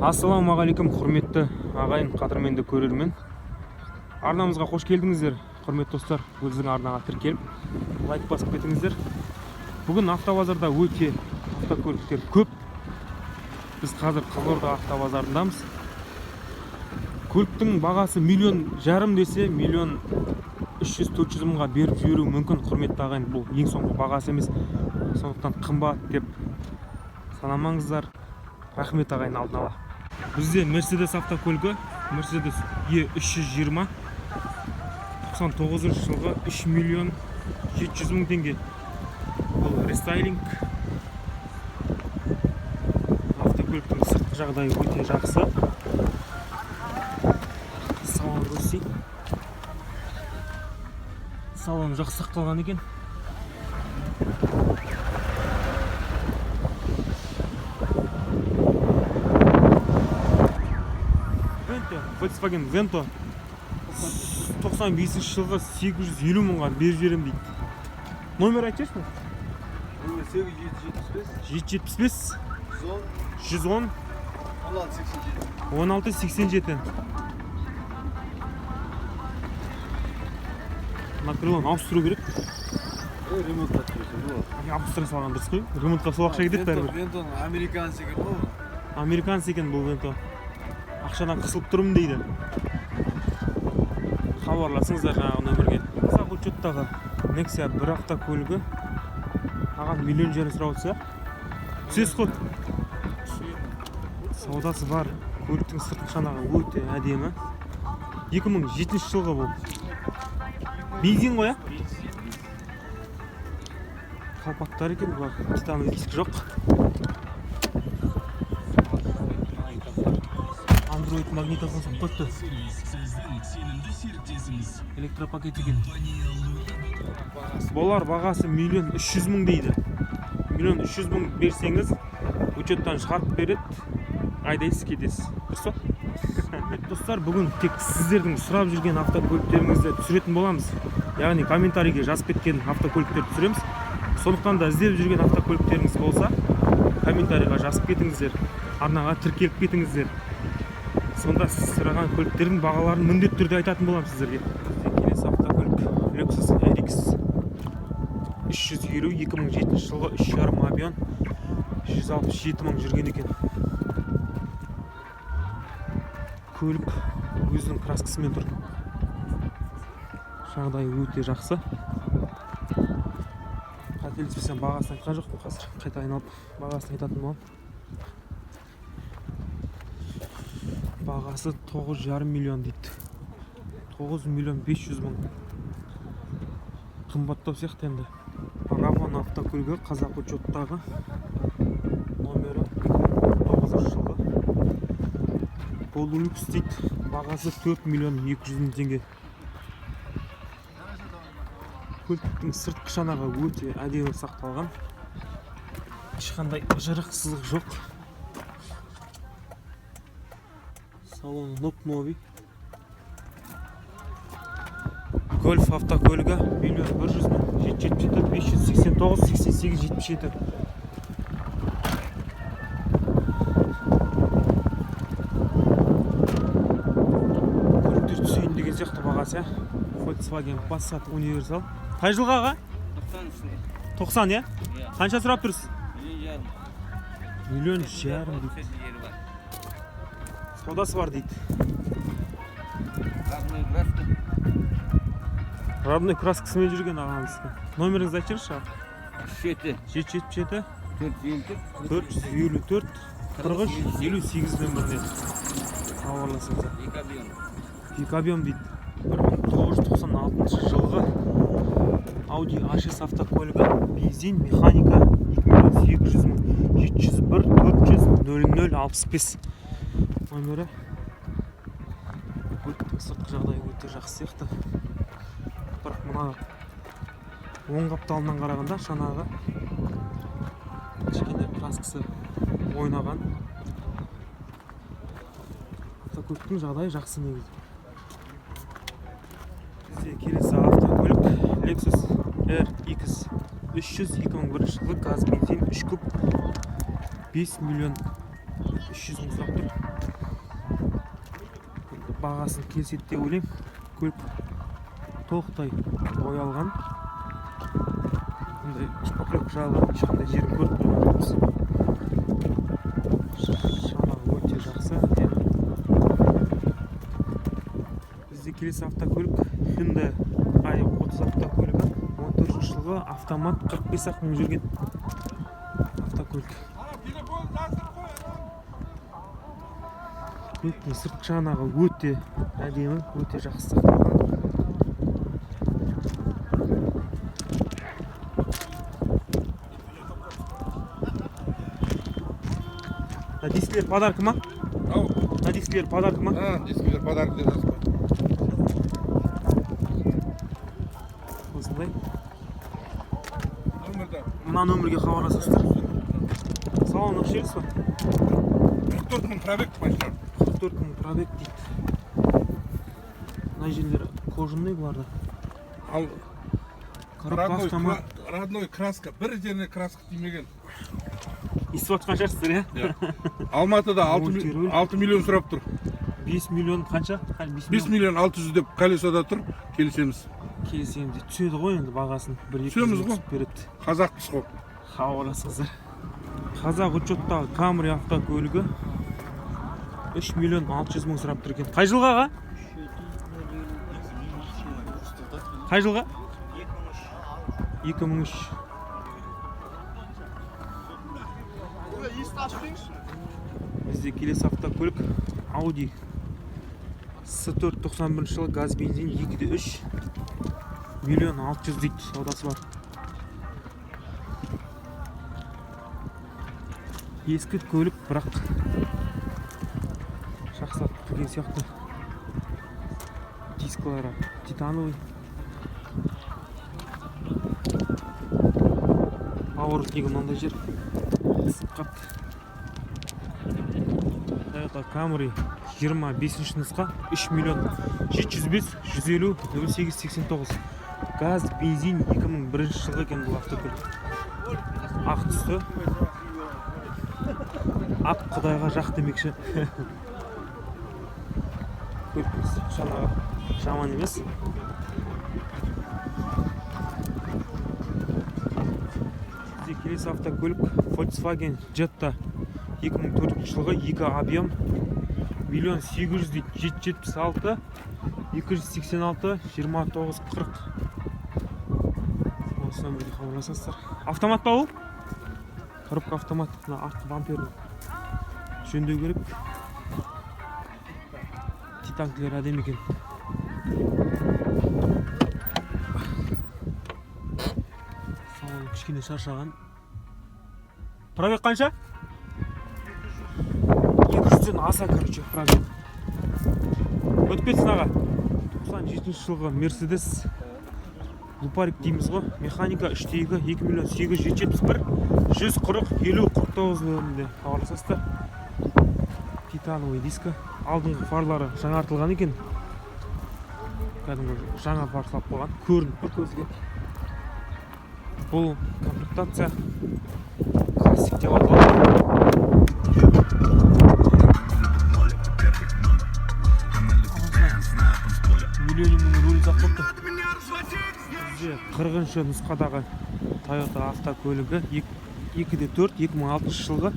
Ассалаумағалейкум, құрметті ағайын, қадірменді көрермен. Арнамызға қош келдіңіздер, құрметті достар. Өзіңіздің арнаға тіркеліп лайк басып кетіңіздер. Бүгін автобазарда өте автокөліктер көп. Біз қазір Қызылорда автобазарындамыз. Көліктің бағасы $1,5 десе, $1,300-400 мыңға беріп жіберу мүмкін, құрметті ағайын. Бұл ең соңғы бағасы емес, сондықтан қымбат деп санамаңыздар. Рахмет ағайын, алдын ала. Бізде Mercedes автокөлігі, Mercedes E320, 99 жылғы, $3,700,000 теңге. Бұл рестайлинг. Автокөліктің сыртқы жағдайы өте жақсы. Салон көрсей. Салон жақсы сақталған екен. Volkswagen Vento 95 жылғы $850 мыңға беріп жіберем дейді. Номер айтшы ма? Номер 775 110 1687. Мына крылон ауыстыру керек. Ремонтқа түсіресің. Ауыстыра салған дұрыс қой. Ремонтқа сол ақша кетеді бәрібір. Вентон американец екен ғой. Американец екен бұл Венто. Ақшадан қысылып тұрмын дейді. Хабарласыңыздар жаңағы нөмірге. Қазақ учеттағы Nexia бір автокөлігі аған $1,5 миллион сұрап отырса, түсесіз ғой. Саудасы бар. Көліктің сыртқы шанағы өте әдемі. 2007 жылғы бұл. Бензин ғой, қалпақтар екен, бұлар титан диск жоқ. Android магнитофон қойыпты. Электропакет екен. Болар бағасы $1,300,000 дейді. $1,300,000 берсеңіз, учеттан шығарып береді, айдайсыз кетесіз. Дұрыс па? Достар, бүгін тек сіздердің сұрап жүрген автокөліктеріңізді түсіретін боламыз. Яғни комментарийге жазып кеткен автокөліктерді түсіреміз. Сондықтан да іздеп жүрген автокөліктеріңіз болса, комментарийға жазып кетіңіздер, арнаға тіркеліп кетіңіздер. Сонда сіз сұраған көліктердің бағаларын міндетті түрде айтатын боламыз сіздерге. Келесі автокөлік Lexus RX 350 2007 жылғы 3,5 миллион 167 мың жүрген екен. Көлік өзінің краскасымен тұр. Жағдайы өте жақсы. Қателеспесем бағасын айтқан жоқпын, қазір қайта айналып бағасын айтатын боламын. Бағасы $9,5 миллион дейді. $9,500,000. Қымбаттау сияқты енді. Равон автокөлігі қазақ учеттағы номері 2009 жылғы. Полулюкс дейді. Бағасы $4,200,000 теңге. Көліктің сыртқы шанағы өте әдемі сақталған. Ешқандай жырық сызық жоқ. Салон новый. Golf автокөлігі $1,100,000, 777 589 88 77. Көліктер түсейін деген сияқты бағасы. Volkswagen Passat универсал. Қай жылға аға? 90, е? Қанша сұрап тұрсыз? $1,500,000 дейді. Саудасы бар дейді. Родной краскасымен жүрген ағамыз. Номеріңізді айтыңызшы. 777 454 4358 нөміріне хабарласыңыздар. Пикабион дейді. 1996 жылғы Audi A6 автокөлігі, бензин, механика, $2,800,000, 701 400 0065 номері. Көліктің сыртқы жағдайы өте жақсы сияқты. Бірақ мына оң қапталынан қарағанда шанағы кішкене краскасы ойнаған. Автокөліктің жағдайы жақсы негізі. Бізде келесі автокөлік Lexus RX 300 2001 жылғы газ бензин 3 куб $5,300,000 сұрап тұр. бағасын келсет деп ойлаймын. Көлік толықтай боялған. Бұндай шпаклевка жағылған ешқандай жерін көріп тұрмыз. Шамағы өте жақсы. Бізде келесі автокөлік Hyundai i30 автокөлігі. 14 жылғы автомат 45-ақ мың жүрген автокөлік. Көліктің сыртқы жағындағы өте әдемі, өте жақсы сақталған. Дискілер подаркы ма? Ау. Дискілер подаркы ма? Дискілер подаркы деп жазып қой. Осындай. Нөмірді. Мына нөмірге хабарласасыздар. Салон ақшеріз ба? 44 мың пробег машина. 44 мың пробег дейді. Мына жерлері кожаный бұларда. Ал Коробка автомат. родной краска. Бір жеріне краска тимеген. Естіп отқан шығарсыздар, иә? Алматыда 6 миллион сұрап тұр. 5 миллион қанша? 5 миллион 600 деп колесода тұр. Келісеміз. Келесеміз. Түседі ғой енді бағасын. Түсеміз ғой. Береді. Қазақпыз ғой. Хабарласыңыздар. Қазақ учеттағы Camry автокөлігі 3 миллион 600 мың сұрап тұр екен. Қай жылға аға? Қай жылға? 2003. Бізде келесі автокөлік Audi S4 91 жылы газ бензин 2.3 миллион 600 дейді, саудасы бар. Ескі көлік, бірақ жақсылап келген сияқты. Дискалары титановый. Ауыр неге мынандай жер сыққап. Toyota Camry 25 нұсқа 3 миллион 705 150 0889. Газ, бензин 2001 жылғы екен бұл автокөлік. Ақ түсті. Ақ құдайға жақ демекші. Көлікпіз жаңағы жаман емес. Келесі автокөлік Volkswagen Jetta 2004 жылғы 2 объем миллион 800 дейді, 776 286 29 40. Осы нөмірге хабарласасыздар. Автомат па ол? Коробка автомат. Мына артқы бамперін жөндеу керек. Титанкілер әдемі екен. Салон кішкене шаршаған. Пробег қанша? 200-ден аса, короче, пробег. Өтіп кетсін аға. 97 жылғы Mercedes Лупарик дейміз ғой. Механика 3.2 2 миллион 871 140 50 49 бөлімінде хабарласасыздар. Титановый дискі. Алдыңғы фарлары жаңартылған екен. Кәдімгі жаңа фар салып қойған. Көрініп тұр көзге. Бұл комплектация классик деп аталады. Миллионның рөлі зақпыпты. 40-шы нұсқадағы Toyota автокөлігі 2.4 2006 жылғы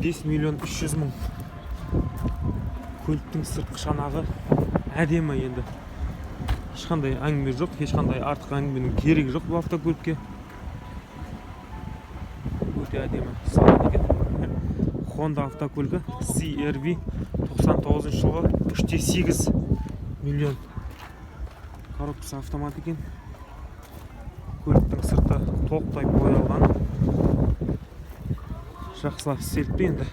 5 миллион 300 мың. Көліктің сыртқы шанағы әдемі енді. Ешқандай әңгіме жоқ, ешқандай артық әңгіменің керегі жоқ бұл автокөлікке. Өте әдемі салон екен. Honda автокөлігі CR-V 99 жылғы 3.8 миллион. Коробкасы автомат екен. Көліктің сырты толықтай боялған. Жақсылап істеліпті енді.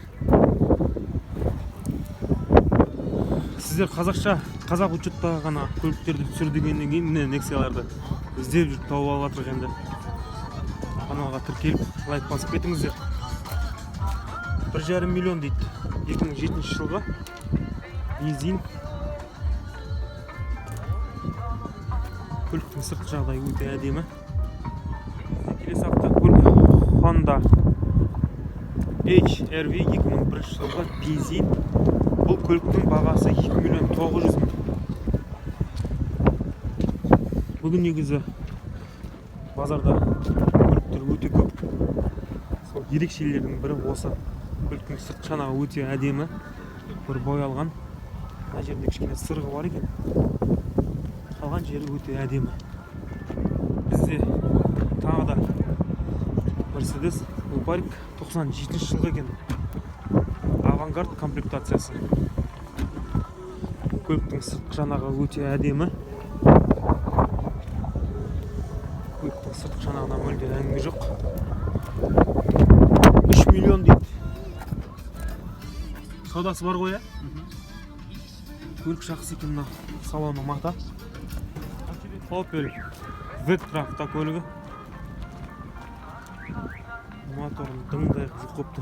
Сіздер қазақша, қазақ учеттағы ғана көліктерді түсір дегеннен кейін міне Nexia-ларды іздеп жүріп тауып алып жатырық енді. Каналға тіркеліп, лайк басып кетіңіздер. 1,5 миллион дейді. 2007 жылғы бензин. Көліктің сыртқы жағдайы өте әдемі. Келесі автокөлік Honda HR-V 2001 жылғы бензин бұл көліктің бағасы 2 миллион 900 мың. Бүгін негізі базарда көліктер өте көп. Сол ерекшелердің бірі осы. Көліктің сырт шанағы өте әдемі, бір боялған. Мына жерде кішкене сырғы бар екен. Қалған жері өте әдемі. Бізде тағы да Mercedes Uparic 97 жылғы екен. Авангард комплектациясы. Көліктің сырт шанағы өте әдемі. Көліктің сырт шанағына мүлде әңгіме жоқ. 3 миллион дейді. Саудасы бар ғой, көлік жақсы екен. Мына салоны мата. Opel Vectra автокөлігі. Моторын дыңдай қызып қопты.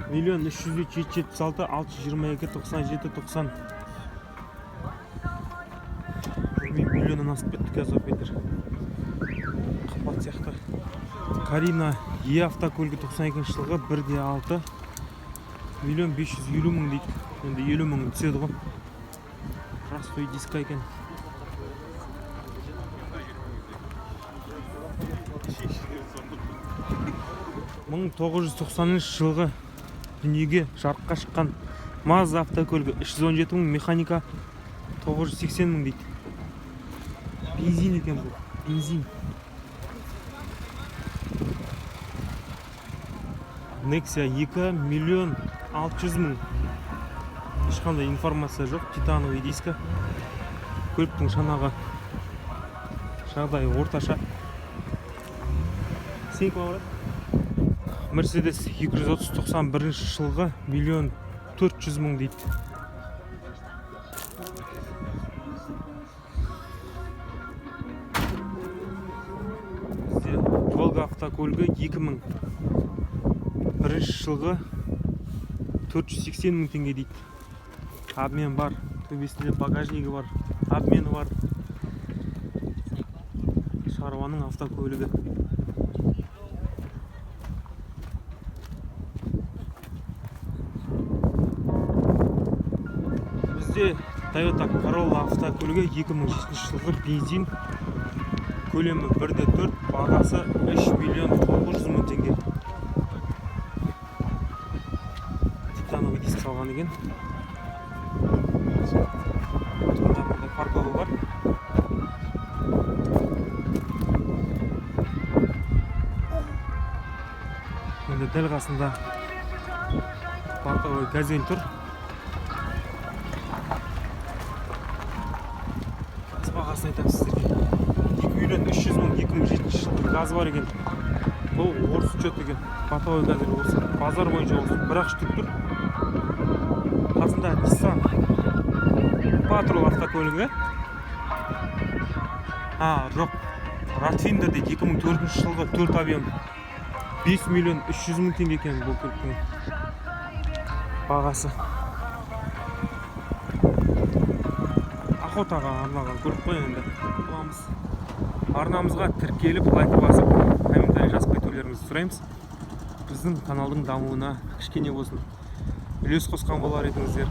Миллион 376 622 97 90. Миллионнан асып кетті қазір Опелдер. Қымбат сияқты. Карина E автокөлігі 92 жылғы 1.6 миллион 550 мың дейді. Енді 50 мың түседі ғой. Простой диска екен. Мың 990 жылғы дүниеге жарыққа шыққан Mazda автокөлігі 317 мың, механика 980 мың дейді. Бензин екен бұл. Бензин. Nexia 2 миллион 600 мың. Ешқандай информация жоқ. Титановый диска. Көліктің шанағы жағдайы орташа. Сенкі бар. Mercedes 230-91 жылғы миллион 400 мың дейді. Volga автокөлігі 2001 жылғы 480 мың теңге дейді. Обмен бар, төбесінде багажнигі бар, обмені бар. Шаруаның автокөлігі. Бізде Toyota Corolla автокөлігі 2007 жылғы бензин, көлемі 1.4, бағасы 3 миллион 900 мың теңге. Титановый диск салған екен. Мындай парковы бар. Енді дәл қасында парковый газель тұр. Бағасын айтамын сіздерге. 2 миллион 300 мың 2007 жылғы газ бар екен. Бұл орыс учет екен. Парковый газель осы. Базар бойынша осы. Бірақ штук тұр. Қасында Nissan Patrol автокөлігі. Жоқ. Ratfinder дейді. 2004 жылғы 4 объем. 5 миллион 300 мың теңге екен бұл көліктің бағасы. Охотаға арналған көлік қой енді. Арнамызға тіркеліп, лайк басып, комментарий жазып кетулеріңізді сұраймыз. Біздің каналдың дамуына кішкене болсын үлес қосқан болар едіңіздер.